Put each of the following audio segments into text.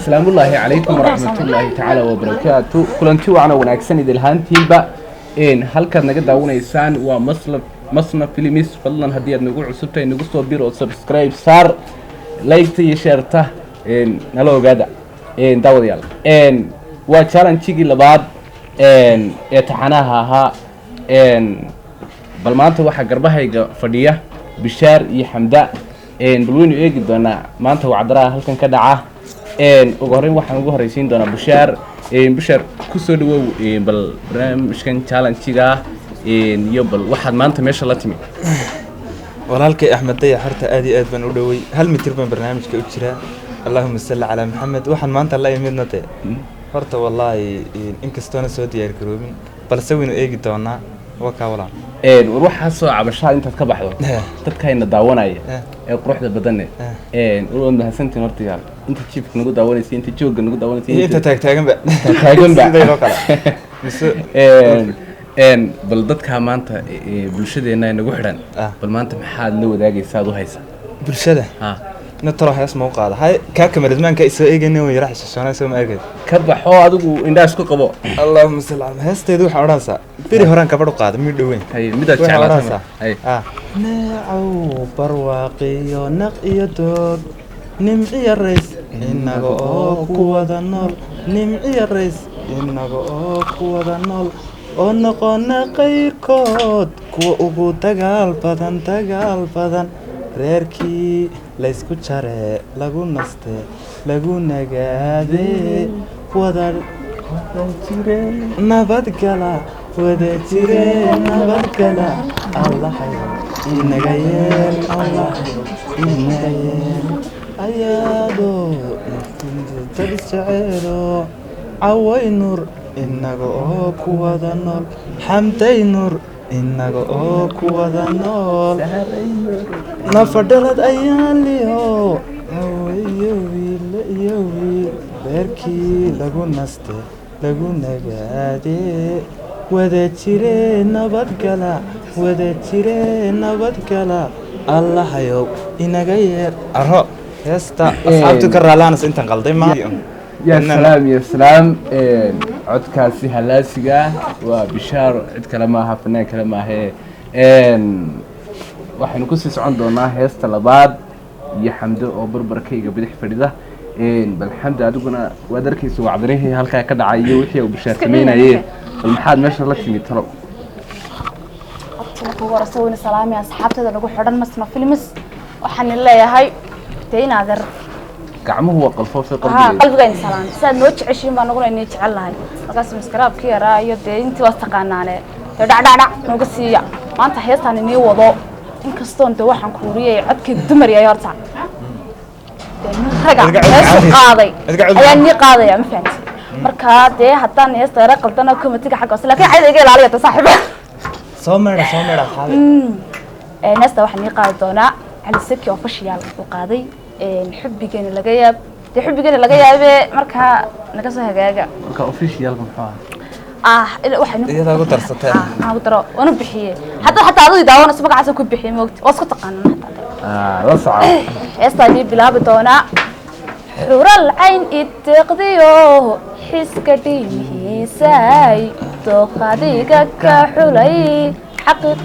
السلام الله عليكم ورحمة الله تعالى وبركاته كلنتي وأنا ونعكسني دلهان تيبا إن هل كان نجد دعونا إنسان ومصنف فيلميس فضلا هدية نقول عصبته نقول صوبير وسبسكرايب صار لايك تيشيرته إن نلو جدا إن داود يلا إن وشالن تيجي لبعض إن يتحناها ها إن بالمانت واحد قربها يجا فدية بشار يحمدا إن بلوين يجد أنا ما أنت وعذرها هل كان كدعة إن وقارين واحد نقول هريسين دنا بشار إن بشار كسر إن بالبرنامج كان شالن تيجا إن يبل واحد ما أنت ماشى الله تمي walaalka Axmed Daya harta aad iyo aad baan u dhaway hal mitir baan barnaamijka u jiraa Allahumma salli ala Muhammad waxaan maanta la yimid nate horta wallahi in kastoona soo diyaar garoobin balse waynu eegi doonaa waka walaan waxa soo cabashaa inta ka baxdo dadkayna daawanaya ee quruxda badan oo mahadsantiin horta yaal inta chief nagu daawanaysa inta jooga nagu daawanaysa inta taagan sidoo kale bal dadka maanta bulshadeena nagu xidhan bal maanta maxaad la wadaagaysaa u haysa bulshada نترى هاس موقع هاي كاكمل زمان كيس إيجني ويرح شلون يسوي مأجد كبح هو أدو إنداس كقبو اللهم صل على هاس تدو حراسة بيري هران كبرو قادم ميدوين هاي مدة شعلة هاي نعو برواقي نقي دوب نمعي الرئيس إنك قوة النور نمعي الرئيس إنك قوة النور ونقنا غير كود كو تقال بدن reerkii la isku jare lagu naste lagu nagaade wada jire nabad gala Allah inaga yeel Allah inaga yeel ayado tadisceelo away nur inaga ku wada nool xamday nur inaga ku wada nool nafadalad ayaan liyo awayo beerkii lagu naste lagu nagaade wada jire nabad gala Allah hayo inaga yeer arho heesta asxaabtu ka raalaanas intan qalday ma يا سلام عدكاسي هلاسيغا وبشار عد كلامها فنان كلامها هي waxaynu ku sii socon doonaa heesta labaad iyo xamdo oo barbarkayga bidix fadhida bal xamdo adiguna waad arkaysaa wacdarihi halka ka dhacay wixii uu bishaar sameynayay bal maxaad meesha la timid talo ku warasawina salaami asxaabtada nagu xidhan masna filmis waxaan leeyahay teenaadar gacmuhu waa qalfo fi qalbiga qalbiga salaam saad noo jeceshiin baan nagu inay jecelahay markaas maskaraabkii yaraa iyo intii waa taqaanaane dhacdhacdhac nagu siiya maanta heestaan inii wado in kastoon waxaan ku uriyay codkii dumar iyo horta raga heesu qaaday ayaan ni qaadaya ma fahanti marka haddaan heesta yara qaldana komitiga xagga laakiin cayda iga ilaaliya saaxiiba soo meera xaabi heesta waxaan ni qaadi doonaa cali saki oo fashiyaal u qaaday حبيجين لجياب حبيجين لجياب مركها نقصها هجاجة مركها official محاها إلا واحد إذا قلت رصتها قلت رأ وأنا بحيه حتى عضوي داون اسمك عسى كوب بحيه موت واسكت قانون رصعة استدي بلا بدونا حور العين اتقضيه حس كديمه ساي تقضيك كحلي حقق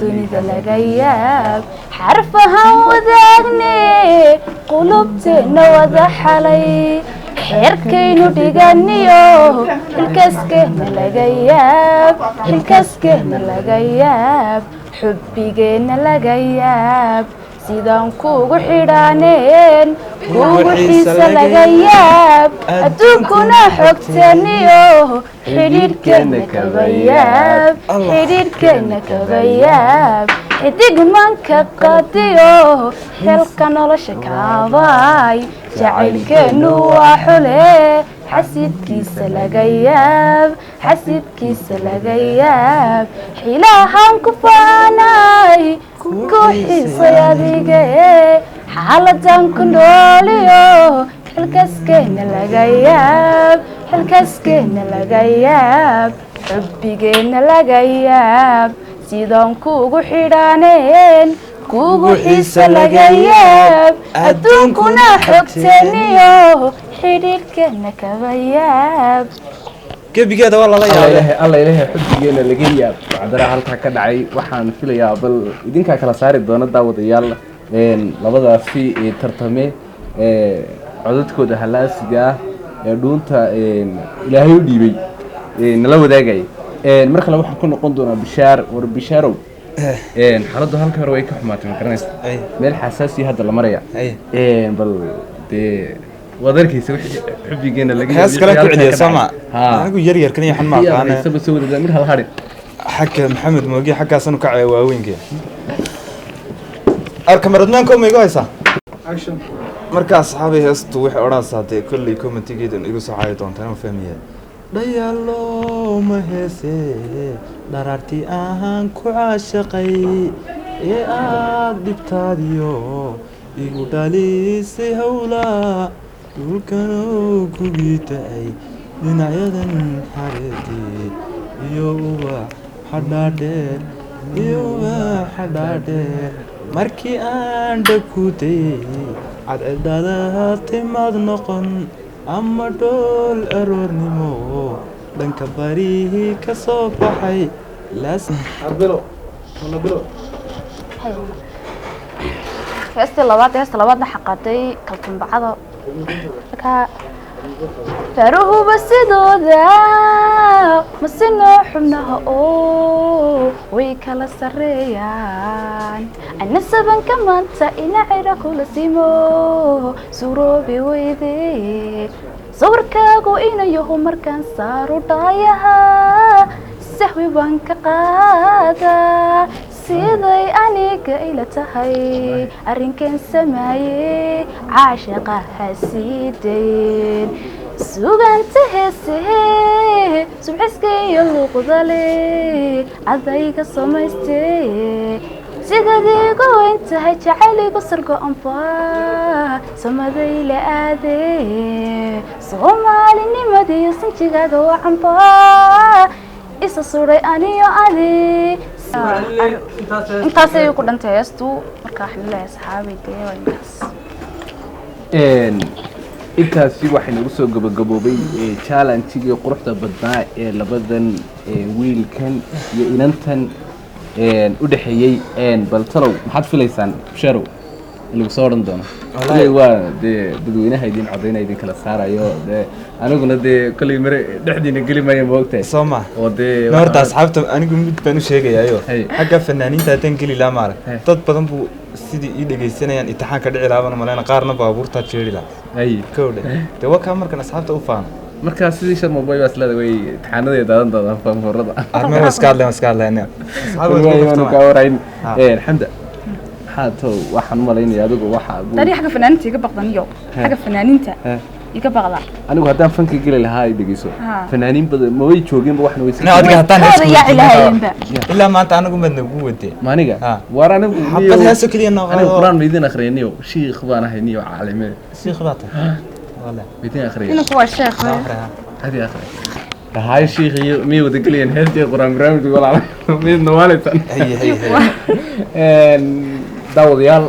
دنيا لجياب حرفها وذاقني قلوبتنا وذحلي حركينو ديغانيو الكسكهنا لجياب حبيجينا لجياب سيدان كوغو حيرانين كوغو حيسا لجياب أدوكونا حكتانيو حريركنا كغياب حديق منك قاديو هلقا نولش كاباي جعل كنو وحولي حسيد كيس لغياب حيلاهان كفاناي كوحي صياديقي حالتان كنوليو حلكسكينا لغياب حبيجينا لغياب سيدان كوغو حيرانين kugu xiisa laga yaab adduunkuna xogteeniyo xidhiidhkeena kaba yaab gebigeeda waa lala yaabay alla ilaahay xubbigeena laga yaab wacdaraha halkaa ka dhacay waxaan filayaa bal idinkaa kala saari doona daawadayaal labadaasi tartame codadkooda halaasiga ah ee dhuunta ilaahay u dhiibay nala wadaagaya mar kale waxaan ku noqon doonaa bishaar war bishaarow xaaladdu halka hore way ka xumaatay ma garanaysa meel xasaasi hadda la maraya bal dee waad arkaysa wixii xubbigeena laga hees kale ku celiya sama anigu yar yar kaniya xan ma aqaan sabab soo wada mir hal hadin xagga maxamed moogi xaggaasan u kacay waaweynka arkamarudnaanka ma igu haysaa action marka asxaabay heestu waxay odhanaysaa dee kolley commentigeedan igu soo caayi doontaan ma fahmiyaa dhayalo ma heese dharaartii ahaan ku caashaqay ee aad dhibtaadiyo igu dhalisay hawla dhulkanoo kugii ta'ay dhinacyadan xareedii iyo ubax xadhaadheer iyo ubax xadhaadheer markii aan dhagkutayey cadceedaada timaad noqon ama dhool aroornimo dhanka barihii ka soo baxay heesta labaadna xaqaatay kaltumbacada markaa faruhuba sidooda masinoo xubnaha oo way kala sarreeyaan ana sabanka maanta ina cira kula simo suroobi weyde sawirkaagu inayahu markaan saaro dhaayaha sahwi baan ka qaadaa siday aniga ila tahay arrinkeen sameeyey caashaqa hasiidayn suganta heesee subxiska iyo luuqdale cadayga samaystee sidadiigu intahay jacayligu sargo-anba samaday la aadee soomaalinimadiyo sinjigaada wacanba isa suray aniyo adi intaasay ku dhantay heestu marka waxaan leeyahay saxaabay dee waa intaas intaasi waxay nagu soo gabagaboobay challenge-gii quruxda badnaa ee labadan wiilkan iyo inantan u dhaxeeyey bal talow maxaad filaysaan bisharow lagu soo odhan doono kolley waa dee dadweynaha idin codayna idin kala saarayo dee aniguna dee kolley mare dhexdiina geli maayo ma ogtahay soo ma oo dee horta asxaabta anigu mid baan u sheegayaayo xagga fanaaniinta haddaan geli lahaa maarag dad badan buu sidii ii dhegaysanayaan imtixaanka dhici lahaabana maleyna qaarna baabuurtaa jeeri lahaa kowdhe dee waa kaa markan asxaabta u faano markaa sidii shan mobile baa isleeda way imtixaanada daadan doodaan fanfoorada armeen waa iska hadleen kaa warayn xamda haato waxaan u malaynaya adigu waxa tani xagga fanaaniinta iga baqdaniyo xagga fanaaniinta iga baqda anigu haddaan fanka geli lahaa ay dhegeyso fanaaniin badan ma way joogeenba waxna way adiga haddaan ilaahayeenba ilaa maanta anigu madna ugu wadee maaniga war anigu xabad heeso keliya noqdo anigu quraan maydin akhriyaniyo shiikh baan ahay niyo caalime shiikh baa tahay wala maydin akhriyo inuu waa sheekh hadi akhriyo هاي شيخ مي ودقلين هذي قرآن برامج ولا على مين نوالتن داوديال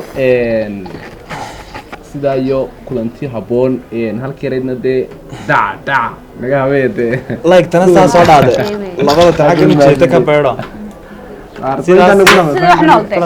سيدا يو كلانتي هابون halkii reedna de da naga haweede like tan saas soo dhaaday labada taxaga u jeeda ka beero sida wax noqday